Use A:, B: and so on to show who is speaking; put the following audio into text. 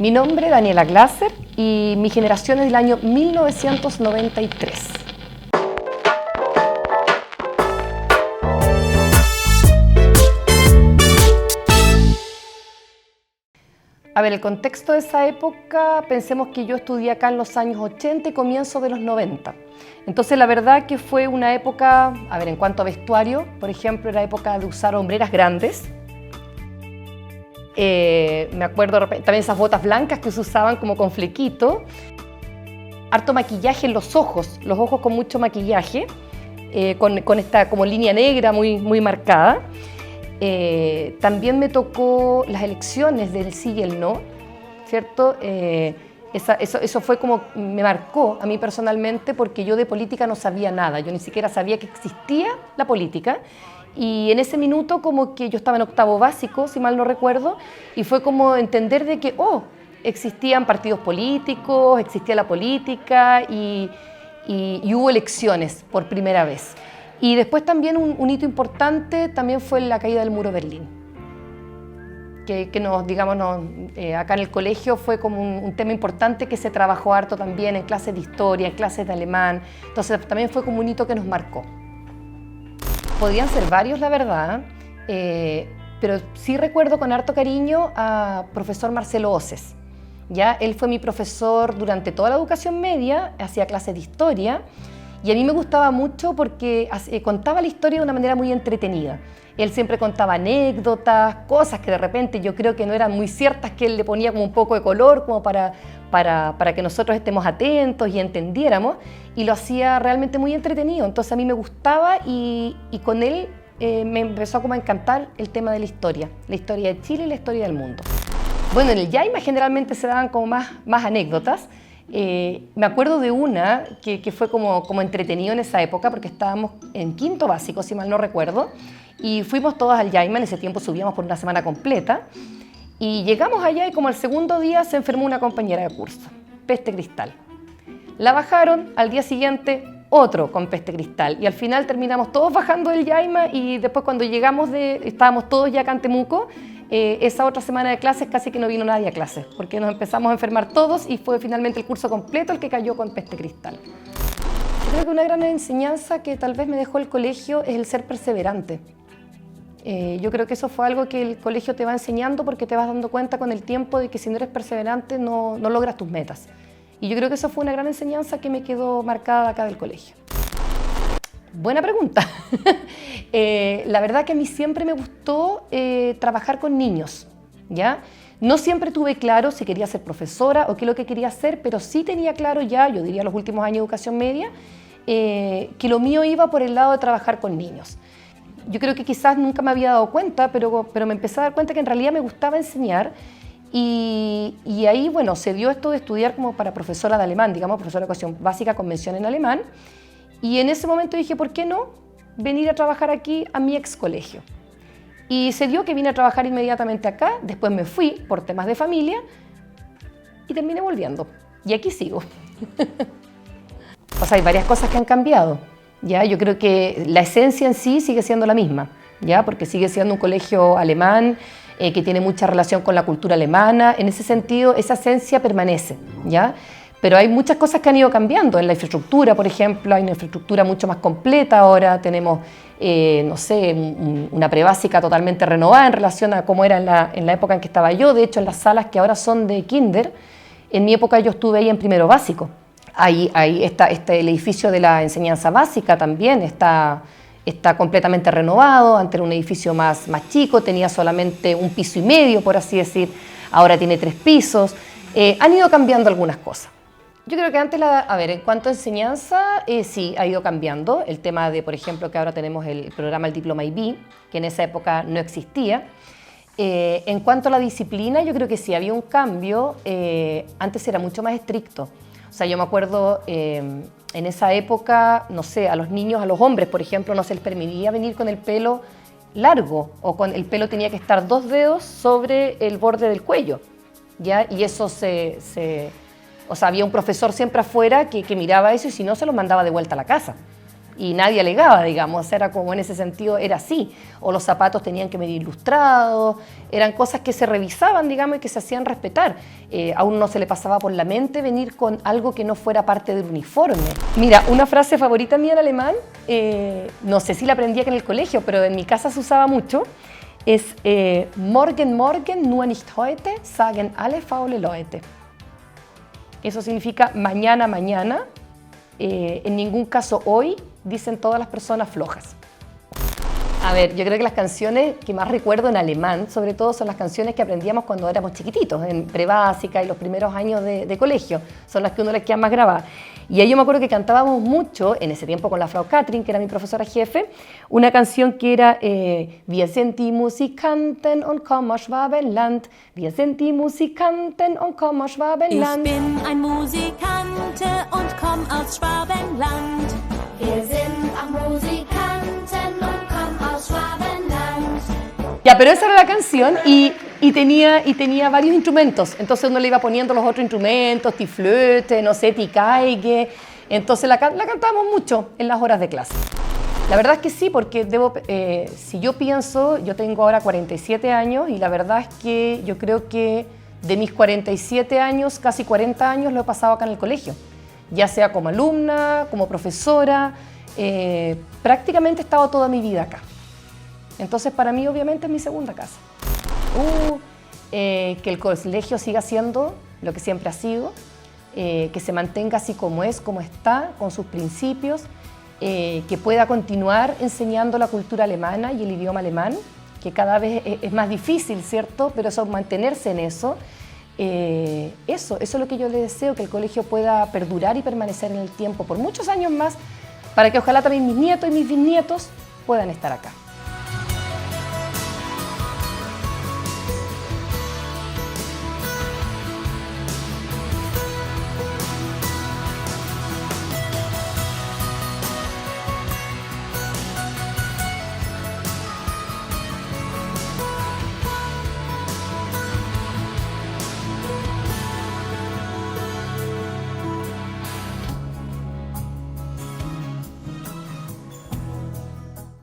A: Mi nombre es Daniela Glaser y mi generación es del año 1993. A ver, el contexto de esa época, pensemos que yo estudié acá en los años 80 y comienzo de los 90. Entonces la verdad que fue una época, a ver, en cuanto a vestuario, por ejemplo, era época de usar hombreras grandes. Me acuerdo también esas botas blancas que se usaban como con flequito. Harto maquillaje en los ojos con mucho maquillaje, con esta como línea negra muy marcada. También me tocó las elecciones del sí y el no, ¿cierto? Eso fue como, me marcó a mí personalmente porque yo de política no sabía nada, yo ni siquiera sabía que existía la política. Y en ese minuto como que yo estaba en octavo básico, si mal no recuerdo, y fue como entender de que, existían partidos políticos, existía la política y hubo elecciones por primera vez. Y después también un hito importante también fue la caída del muro de Berlín, acá en el colegio fue como un tema importante que se trabajó harto también en clases de historia, en clases de alemán, entonces también fue como un hito que nos marcó. Podían ser varios, la verdad, pero sí recuerdo con harto cariño a profesor Marcelo Oces. ¿Ya? Él fue mi profesor durante toda la educación media, hacía clases de historia, y a mí me gustaba mucho porque contaba la historia de una manera muy entretenida. Él siempre contaba anécdotas, cosas que de repente yo creo que no eran muy ciertas, que él le ponía como un poco de color, como para que nosotros estemos atentos y entendiéramos, y lo hacía realmente muy entretenido. Entonces a mí me gustaba y con él me empezó como a encantar el tema de la historia de Chile y la historia del mundo. Bueno, en el Yaima generalmente se daban como más anécdotas. Me acuerdo de una que fue como entretenido en esa época porque estábamos en quinto básico, si mal no recuerdo, y fuimos todos al Yaima. En ese tiempo subíamos por una semana completa y llegamos allá y como al segundo día se enfermó una compañera de curso, peste cristal. La bajaron, al día siguiente otro con peste cristal y al final terminamos todos bajando del Yaima y después cuando estábamos todos ya acá en Temuco. Esa otra semana de clases casi que no vino nadie a clases, porque nos empezamos a enfermar todos y fue finalmente el curso completo el que cayó con peste cristal. Yo creo que una gran enseñanza que tal vez me dejó el colegio es el ser perseverante. Yo creo que eso fue algo que el colegio te va enseñando porque te vas dando cuenta con el tiempo de que si no eres perseverante no logras tus metas. Y yo creo que eso fue una gran enseñanza que me quedó marcada acá del colegio. Buena pregunta. La verdad que a mí siempre me gustó trabajar con niños, ¿ya? No siempre tuve claro si quería ser profesora o qué es lo que quería hacer, pero sí tenía claro ya, yo diría los últimos años de educación media, que lo mío iba por el lado de trabajar con niños. Yo creo que quizás nunca me había dado cuenta, pero me empecé a dar cuenta que en realidad me gustaba enseñar y ahí, bueno, se dio esto de estudiar como para profesora de alemán, digamos, profesora de educación básica con mención en alemán. Y en ese momento dije, ¿por qué no venir a trabajar aquí a mi ex colegio? Y se dio que vine a trabajar inmediatamente acá, después me fui por temas de familia y terminé volviendo. Y aquí sigo. O sea, hay varias cosas que han cambiado, ¿ya? Yo creo que la esencia en sí sigue siendo la misma, ¿ya? Porque sigue siendo un colegio alemán que tiene mucha relación con la cultura alemana. En ese sentido, esa esencia permanece, ¿ya? Pero hay muchas cosas que han ido cambiando en la infraestructura, por ejemplo, hay una infraestructura mucho más completa ahora, tenemos, una prebásica totalmente renovada en relación a cómo era en la época en que estaba yo. De hecho, en las salas que ahora son de kinder, en mi época yo estuve ahí en primero básico. Ahí está el edificio de la enseñanza básica también, está completamente renovado. Antes era un edificio más chico, tenía solamente un piso y medio, por así decir, ahora tiene 3 pisos. Han ido cambiando algunas cosas. Yo creo que antes, en cuanto a enseñanza, sí, ha ido cambiando. El tema de, por ejemplo, que ahora tenemos el programa El Diploma IB, que en esa época no existía. En cuanto a la disciplina, yo creo que sí, había un cambio. Antes era mucho más estricto. O sea, yo me acuerdo, en esa época, no sé, a los niños, a los hombres, por ejemplo, no se les permitía venir con el pelo largo o con el pelo tenía que estar 2 dedos sobre el borde del cuello, ¿ya? Y eso o sea, había un profesor siempre afuera que miraba eso y si no se los mandaba de vuelta a la casa. y nadie alegaba, digamos, era como en ese sentido, era así. O los zapatos tenían que medir ilustrados, eran cosas que se revisaban, digamos, y que se hacían respetar. A uno no se le pasaba por la mente venir con algo que no fuera parte del uniforme. Mira, una frase favorita mía en alemán, no sé si la aprendí acá en el colegio, pero en mi casa se usaba mucho, es Morgen, morgen, nur nicht heute, sagen alle faule Leute. Eso significa mañana, mañana, en ningún caso hoy, dicen todas las personas flojas. A ver, yo creo que las canciones que más recuerdo en alemán, sobre todo, son las canciones que aprendíamos cuando éramos chiquititos, en prebásica y los primeros años de colegio. Son las que uno les queda más grabadas. Y ahí yo me acuerdo que cantábamos mucho, en ese tiempo con la Frau Katrin, que era mi profesora jefe, una canción que era Wir sind die Musikanten und kommen aus Schwabenland. Wir sind die Musikanten und kommen aus Schwabenland.
B: Ich bin ein Musikante und komm aus Schwabenland.
C: Wir sind auch Musikanten und kommen aus Schwabenland.
A: Ya, pero esa era la canción y tenía varios instrumentos, entonces uno le iba poniendo los otros instrumentos, die Flöte, no sé, die Geige, entonces la cantábamos mucho en las horas de clase. La verdad es que sí, porque si yo pienso, yo tengo ahora 47 años y la verdad es que yo creo que de mis 47 años, casi 40 años lo he pasado acá en el colegio, ya sea como alumna, como profesora, prácticamente he estado toda mi vida acá. Entonces, para mí, obviamente, es mi segunda casa. Que el colegio siga siendo lo que siempre ha sido, que se mantenga así como es, como está, con sus principios, que pueda continuar enseñando la cultura alemana y el idioma alemán, que cada vez es más difícil, ¿cierto? Pero eso, mantenerse en eso, eso es lo que yo le deseo, que el colegio pueda perdurar y permanecer en el tiempo por muchos años más, para que ojalá también mis nietos y mis bisnietos puedan estar acá.